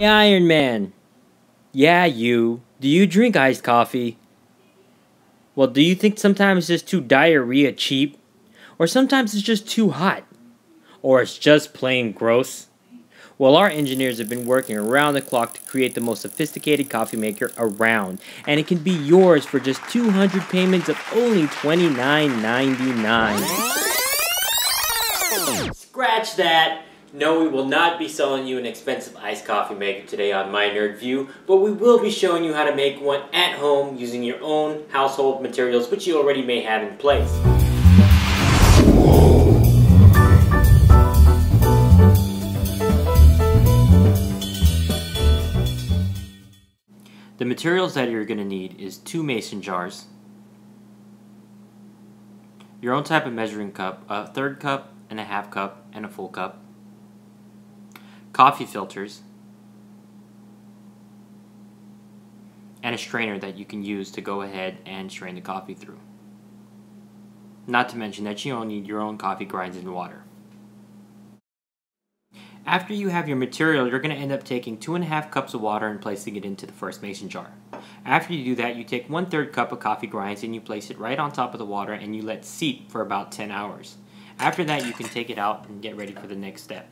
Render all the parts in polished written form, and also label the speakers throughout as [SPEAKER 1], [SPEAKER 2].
[SPEAKER 1] Hey, Iron Man. Yeah, you. Do you drink iced coffee? Well, do you think sometimes it's too diarrhea cheap? Or sometimes it's just too hot? Or it's just plain gross? Well, our engineers have been working around the clock to create the most sophisticated coffee maker around, and it can be yours for just 200 payments of only $29.99. Scratch that! No, we will not be selling you an expensive iced coffee maker today on My Nerd View, but we will be showing you how to make one at home using your own household materials, which you already may have in place. The materials that you're going to need is 2 mason jars, your own type of measuring cup, a 1/3 cup and a 1/2 cup and a full cup, coffee filters, and a strainer that you can use to go ahead and strain the coffee through. Not to mention that you don't need your own coffee grinds and water. After you have your material, you're going to end up taking 2.5 cups of water and placing it into the first mason jar. After you do that, you take 1/3 cup of coffee grinds and you place it right on top of the water and you let seep for about 10 hours. After that, you can take it out and get ready for the next step.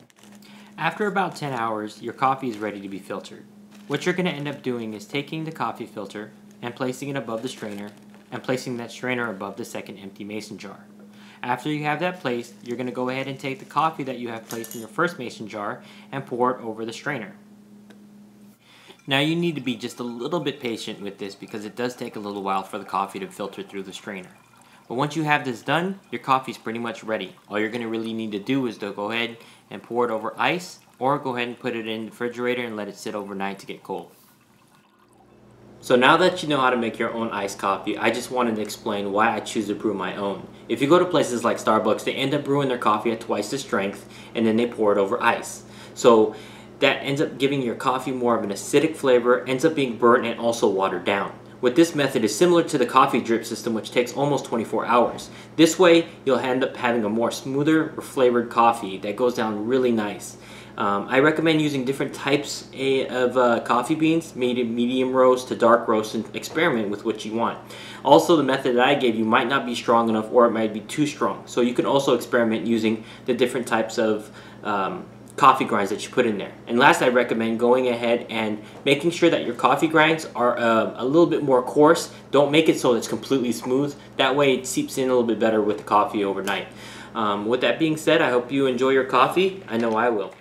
[SPEAKER 1] After about 10 hours, your coffee is ready to be filtered. What you're going to end up doing is taking the coffee filter and placing it above the strainer and placing that strainer above the second empty mason jar. After you have that placed, you're going to go ahead and take the coffee that you have placed in your first mason jar and pour it over the strainer. Now you need to be just a little bit patient with this because it does take a little while for the coffee to filter through the strainer. But once you have this done, your coffee is pretty much ready. All you're going to really need to do is to go ahead and pour it over ice, or go ahead and put it in the refrigerator and let it sit overnight to get cold. So now that you know how to make your own iced coffee, I just wanted to explain why I choose to brew my own. If you go to places like Starbucks, they end up brewing their coffee at twice the strength and then they pour it over ice. So that ends up giving your coffee more of an acidic flavor, ends up being burnt and also watered down. With this method is similar to the coffee drip system, which takes almost 24 hours. This way you'll end up having a more smoother or flavored coffee that goes down really nice. I recommend using different types of coffee beans, medium roast to dark roast, and experiment with what you want. Also, the method that I gave you might not be strong enough, or it might be too strong. So you can also experiment using the different types of coffee grinds that you put in there. And last, I recommend going ahead and making sure that your coffee grinds are a little bit more coarse. Don't make it so it's completely smooth. That way it seeps in a little bit better with the coffee overnight. With that being said, I hope you enjoy your coffee. I know I will.